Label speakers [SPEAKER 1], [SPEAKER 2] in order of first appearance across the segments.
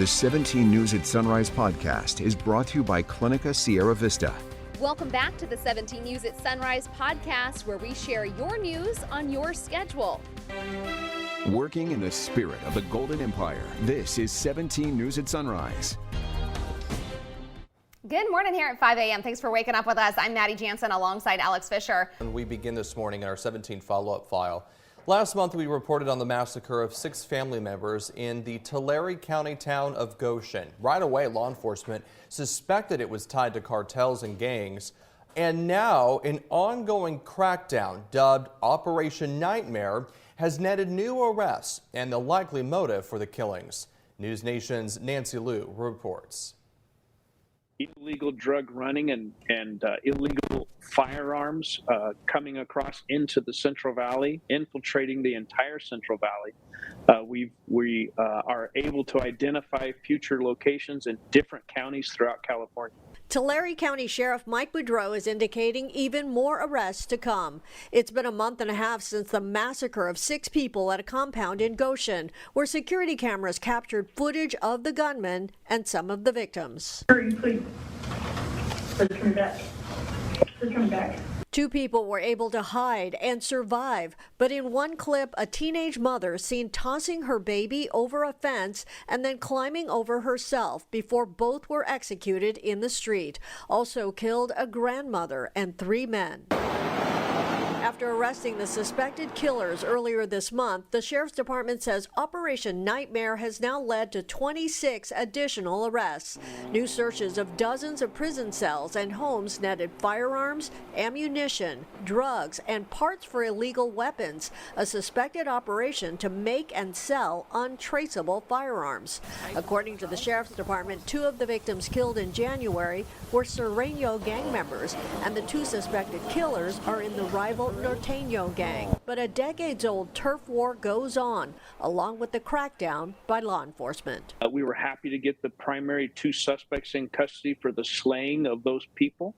[SPEAKER 1] The 17 News at Sunrise podcast is brought to you by Clinica Sierra Vista.
[SPEAKER 2] Welcome back to the 17 News at Sunrise podcast, where we share your news on your schedule.
[SPEAKER 1] Working in the spirit of the Golden Empire, this is 17 News at Sunrise.
[SPEAKER 2] Good morning here at 5 a.m. Thanks for waking up with us. I'm Maddie Jansen alongside Alex Fisher.
[SPEAKER 3] And we begin this morning in our 17 follow-up file. Last month, we reported on the massacre of 6 family members in the Tulare County town of Goshen. Right away, law enforcement suspected it was tied to cartels and gangs. And now, an ongoing crackdown dubbed Operation Nightmare has netted new arrests and the likely motive for the killings. News Nation's Nancy Liu reports.
[SPEAKER 4] Illegal drug running and illegal firearms coming across into the Central Valley, infiltrating the entire Central Valley. We are able to identify future locations in different counties throughout California.
[SPEAKER 5] Tulare County Sheriff Mike Boudreau is indicating even more arrests to come. It's been a month and a half since the massacre of 6 people at a compound in Goshen, where security cameras captured footage of the gunman and some of the victims.
[SPEAKER 6] Hurry, please. Let's turn back. Let's turn back.
[SPEAKER 5] 2 people were able to hide and survive, but in one clip, a teenage mother seen tossing her baby over a fence and then climbing over herself before both were executed in the street. Also killed a grandmother and 3 men. After arresting the suspected killers earlier this month, the Sheriff's Department says Operation Nightmare has now led to 26 additional arrests. New searches of dozens of prison cells and homes netted firearms, ammunition, drugs, and parts for illegal weapons, a suspected operation to make and sell untraceable firearms. According to the Sheriff's Department, 2 of the victims killed in January were Sereno gang members, and the 2 suspected killers are in the rival Norteño gang. But a decades-old turf war goes on, along with the crackdown by law enforcement.
[SPEAKER 4] We were happy to get the primary 2 suspects in custody for the slaying of those people.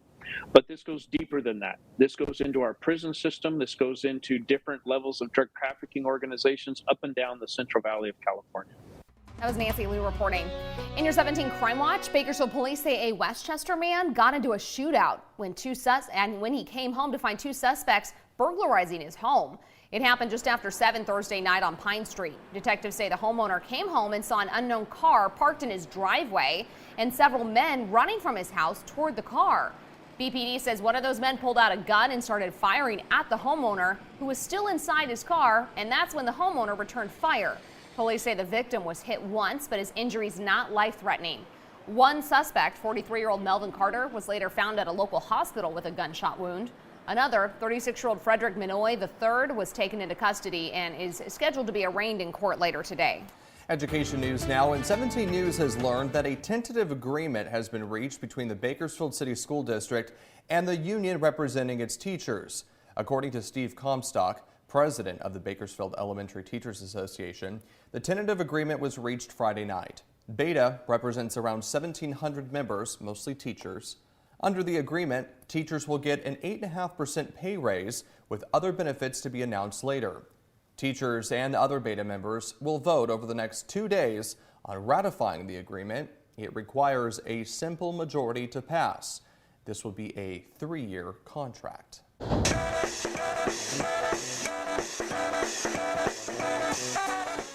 [SPEAKER 4] But this goes deeper than that. This goes into our prison system. This goes into different levels of drug trafficking organizations up and down the Central Valley of California.
[SPEAKER 2] That was Nancy Liu reporting. In your 17 Crime Watch, Bakersfield police say a Westchester man got into a shootout when he came home to find 2 suspects burglarizing his home. It happened just after 7 Thursday night on Pine Street. Detectives say the homeowner came home and saw an unknown car parked in his driveway and several men running from his house toward the car. BPD says one of those men pulled out a gun and started firing at the homeowner, who was still inside his car, and that's when the homeowner returned fire. Police say the victim was hit once, but his injuries not life-threatening. One suspect, 43-year-old Melvin Carter, was later found at a local hospital with a gunshot wound. Another, 36-year-old Frederick Minoy III, was taken into custody and is scheduled to be arraigned in court later today.
[SPEAKER 3] Education news now, and 17 News has learned that a tentative agreement has been reached between the Bakersfield City School District and the union representing its teachers. According to Steve Comstock, president of the Bakersfield Elementary Teachers Association, the tentative agreement was reached Friday night. Beta represents around 1,700 members, mostly teachers. Under the agreement, teachers will get an 8.5% pay raise, with other benefits to be announced later. Teachers and other Beta members will vote over the next 2 days on ratifying the agreement. It requires a simple majority to pass. This will be a 3-year contract.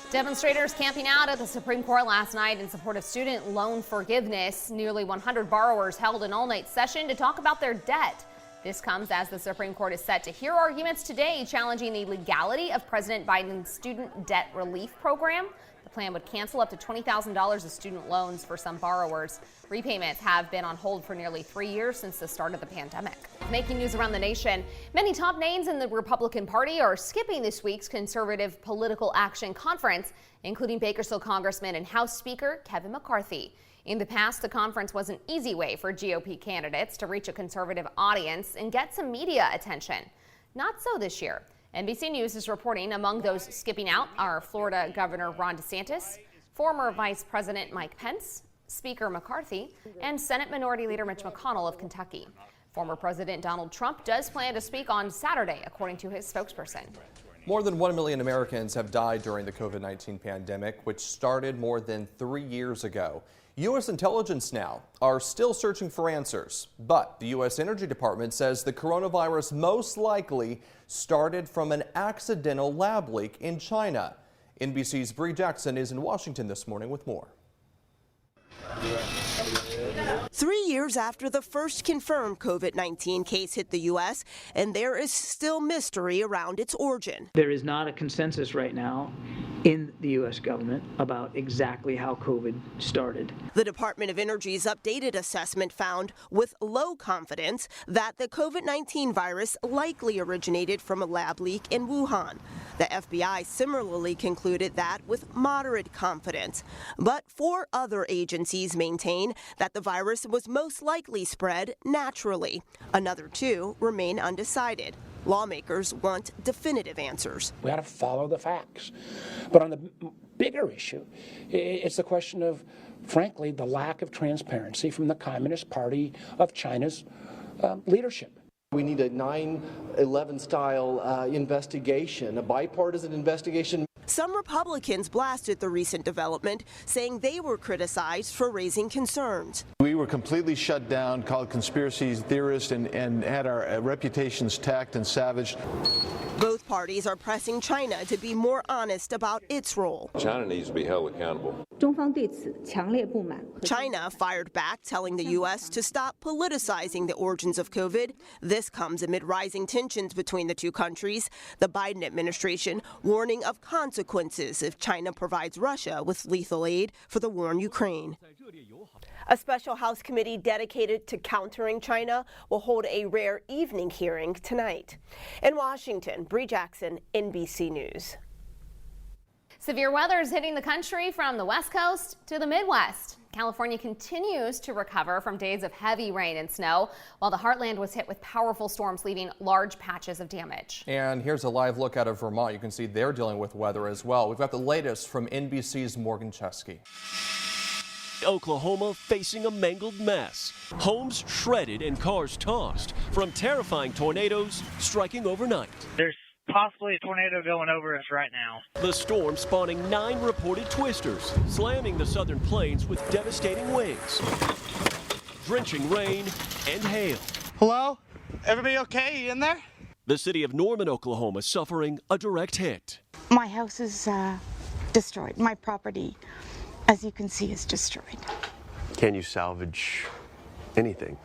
[SPEAKER 2] Demonstrators camping out at the Supreme Court last night in support of student loan forgiveness. Nearly 100 borrowers held an all-night session to talk about their debt. This comes as the Supreme Court is set to hear arguments today challenging the legality of President Biden's student debt relief program. The plan would cancel up to $20,000 of student loans for some borrowers. Repayments have been on hold for nearly 3 years since the start of the pandemic. Making news around the nation, many top names in the Republican Party are skipping this week's Conservative Political Action Conference, including Bakersfield Congressman and House Speaker Kevin McCarthy. In the past, the conference was an easy way for GOP candidates to reach a conservative audience and get some media attention. Not so this year. NBC News is reporting among those skipping out are Florida Governor Ron DeSantis, former Vice President Mike Pence, Speaker McCarthy, and Senate Minority Leader Mitch McConnell of Kentucky. Former President Donald Trump does plan to speak on Saturday, according to his spokesperson.
[SPEAKER 3] More than 1 million Americans have died during the COVID-19 pandemic, which started more than 3 years ago. U.S. intelligence now are still searching for answers, but the U.S. Energy Department says the coronavirus most likely started from an accidental lab leak in China. NBC's Bree Jackson is in Washington this morning with more.
[SPEAKER 7] 3 years after the first confirmed COVID-19 case hit the U.S., and there is still mystery around its origin.
[SPEAKER 8] There is not a consensus right now in the U.S. government about exactly how COVID started.
[SPEAKER 7] The Department of Energy's updated assessment found, with low confidence, that the COVID-19 virus likely originated from a lab leak in Wuhan. The FBI similarly concluded that with moderate confidence. But 4 other agencies maintain that the virus was most likely spread naturally. Another 2 remain undecided. Lawmakers want definitive answers.
[SPEAKER 9] We got to follow the facts. But on the bigger issue, it's the question of, frankly, the lack of transparency from the Communist Party of China's leadership.
[SPEAKER 10] We need a 9/11 style investigation, a bipartisan investigation.
[SPEAKER 7] Some Republicans blasted the recent development, saying they were criticized for raising concerns.
[SPEAKER 11] We were completely shut down, called conspiracy theorists, and had our reputations tacked and savaged.
[SPEAKER 7] Both parties are pressing China to be more honest about its role.
[SPEAKER 12] China needs to be held accountable.
[SPEAKER 7] China fired back, telling the U.S. to stop politicizing the origins of COVID. This comes amid rising tensions between the two countries. The Biden administration warning of consequences if China provides Russia with lethal aid for the war in Ukraine. A special House committee dedicated to countering China will hold a rare evening hearing tonight. In Washington, Bree Jackson, NBC News.
[SPEAKER 2] Severe weather is hitting the country from the West Coast to the Midwest. California continues to recover from days of heavy rain and snow, while the heartland was hit with powerful storms, leaving large patches of damage.
[SPEAKER 3] And here's a live look out of Vermont. You can see they're dealing with weather as well. We've got the latest from NBC's Morgan Chesky.
[SPEAKER 13] Oklahoma facing a mangled mess. Homes shredded and cars tossed from terrifying tornadoes striking overnight.
[SPEAKER 14] There's possibly a tornado going over us right now.
[SPEAKER 13] The storm spawning 9 reported twisters, slamming the southern plains with devastating winds, drenching rain and hail.
[SPEAKER 14] Hello? Everybody okay? You in there?
[SPEAKER 13] The city of Norman, Oklahoma suffering a direct hit.
[SPEAKER 15] My house is destroyed. My property, as you can see, is destroyed.
[SPEAKER 16] Can you salvage anything?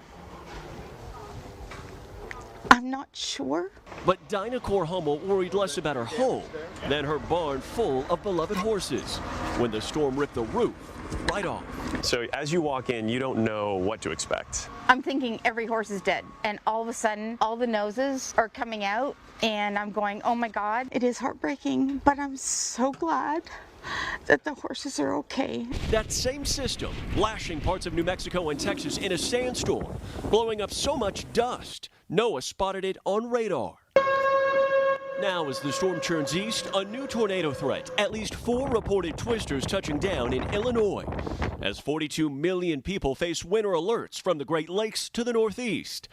[SPEAKER 15] I'm not sure.
[SPEAKER 13] But Dinah Corhummel worried less about her home than her barn full of beloved horses when the storm ripped the roof right off.
[SPEAKER 16] So as you walk in, you don't know what to expect.
[SPEAKER 15] I'm thinking every horse is dead, and all of a sudden, all the noses are coming out, and I'm going, oh my God, it is heartbreaking, but I'm so glad that the horses are okay.
[SPEAKER 13] That same system lashing parts of New Mexico and Texas in a sandstorm, blowing up so much dust, NOAA spotted it on radar. Now, as the storm churns east, a new tornado threat. At least 4 reported twisters touching down in Illinois, as 42 million people face winter alerts from the Great Lakes to the Northeast.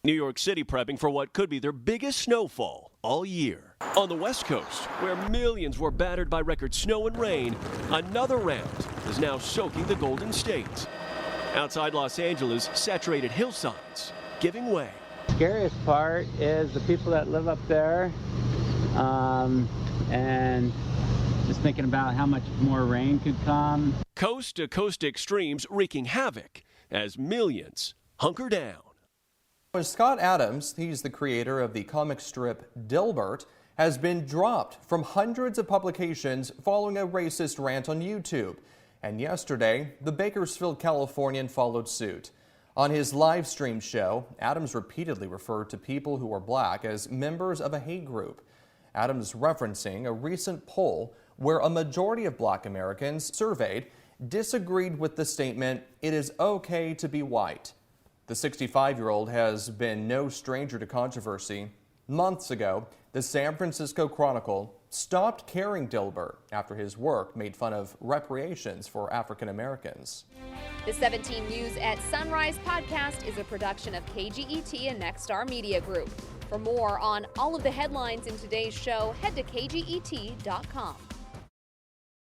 [SPEAKER 13] New York City prepping for what could be their biggest snowfall all year. On the West Coast, where millions were battered by record snow and rain, another round is now soaking the Golden State. Outside Los Angeles, saturated hillsides giving way.
[SPEAKER 17] Scariest part is the people that live up there, and just thinking about how much more rain could come.
[SPEAKER 13] Coast-to-coast extremes wreaking havoc as millions hunker down.
[SPEAKER 3] Scott Adams, he's the creator of the comic strip Dilbert, has been dropped from hundreds of publications following a racist rant on YouTube. And yesterday, the Bakersfield Californian followed suit. On his live stream show, Adams repeatedly referred to people who are black as members of a hate group. Adams referencing a recent poll where a majority of black Americans surveyed disagreed with the statement, "It is okay to be white." The 65-year-old has been no stranger to controversy. Months ago, the San Francisco Chronicle stopped carrying Dilbert after his work made fun of reparations for African Americans.
[SPEAKER 2] The 17 News at Sunrise podcast is a production of KGET and Nexstar Media Group. For more on all of the headlines in today's show, head to kget.com.